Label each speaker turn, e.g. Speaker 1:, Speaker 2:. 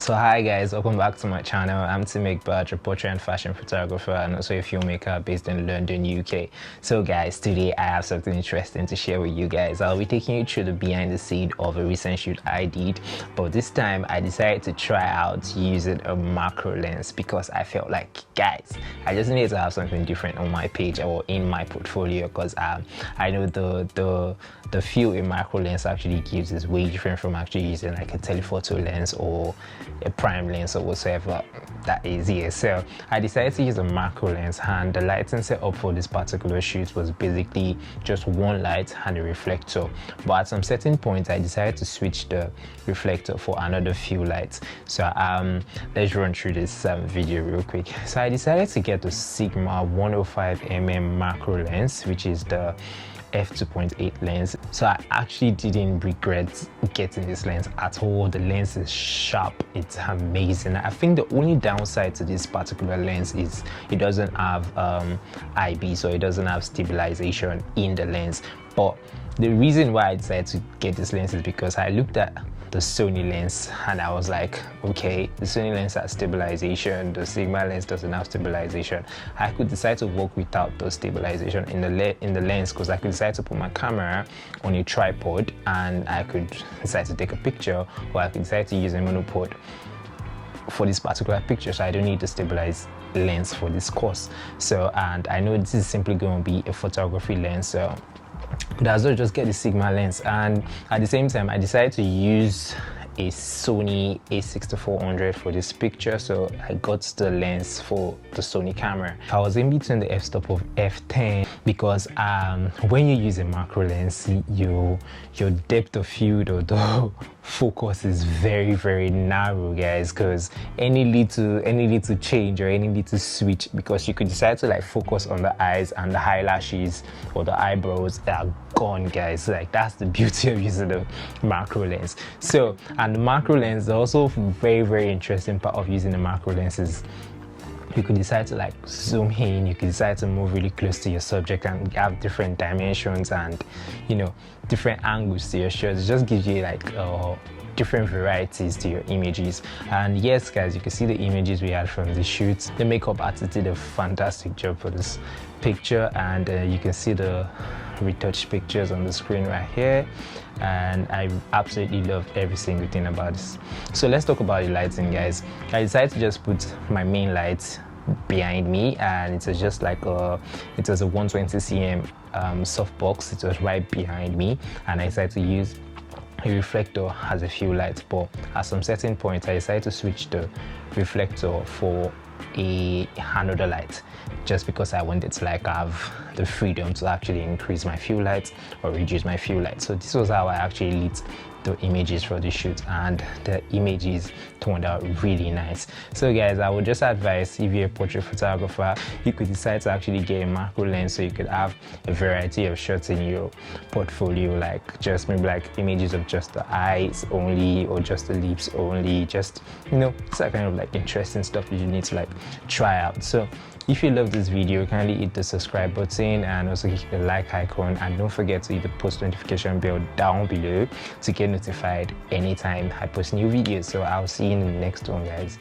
Speaker 1: So hi guys, welcome back to my channel. I'm Mcbaj, a portrait and fashion photographer and also a filmmaker based in London, UK. So guys, today I have something interesting to share with you guys. I'll be taking you through the behind the scene of a recent shoot I did, but this time I decided to try out using a macro lens because I felt like, guys, I just needed to have something different on my page or in my portfolio because I know the feel a macro lens actually gives is way different from actually using like a telephoto lens or a prime lens or whatsoever that is here. So I decided to use a macro lens, and the lighting setup for this particular shoot was basically just one light and a reflector, but at some certain point I decided to switch the reflector for another few lights. So let's run through this video real quick. So I decided to get the Sigma 105mm macro lens, which is the F2.8 lens. So I actually didn't regret getting this lens at all. The lens is sharp, it's amazing. I think the only downside to this particular lens is it doesn't have IB, so it doesn't have stabilization in the lens. But the reason why I decided to get this lens is because I looked at the Sony lens and I was like, okay, the Sony lens has stabilization, the Sigma lens doesn't have stabilization. I could decide to work without the stabilization in the lens because I could decide to put my camera on a tripod and I could decide to take a picture, or I could decide to use a monopod for this particular picture, so I don't need to stabilize lens for this course. So, and I know this is simply going to be a photography lens, so that's why I just get the Sigma lens. And at the same time I decided to use a Sony a6400 for this picture, so I got the lens for the Sony camera. I was in between the f-stop of f10 because when you use a macro lens, your depth of field or the focus is very narrow, guys, because any little change or any little switch, because you could decide to like focus on the eyes and the eyelashes or the eyebrows are gone, guys. Like, that's the beauty of using the macro lens. So, and the macro lens, the also very interesting part of using the macro lens is you could decide to like zoom in, you could decide to move really close to your subject and have different dimensions and, you know, different angles to your shots. It just gives you like different varieties to your images. And yes guys, you can see the images we had from the shoot. The makeup artist did a fantastic job for this picture, and you can see the retouched pictures on the screen right here, and I absolutely love every single thing about this. So let's talk about the lighting, guys. I decided to just put my main lights behind me, and it was just like it was a 120cm softbox. It was right behind me, and I decided to use a reflector as a few lights, but at some certain point I decided to switch the reflector for another light, just because I wanted to like have the freedom to actually increase my fill lights or reduce my fill lights. So this was how I actually lit the images for the shoot, and the images turned out really nice. So guys, I would just advise, if you're a portrait photographer, you could decide to actually get a macro lens so you could have a variety of shots in your portfolio, like just maybe like images of just the eyes only or just the lips only, just, you know, it's that kind of like interesting stuff that you need to like try out. So if you love this video, kindly hit the subscribe button and also hit the like icon, and don't forget to hit the post notification bell down below to get notified anytime I post new videos. So I'll see you in the next one, guys.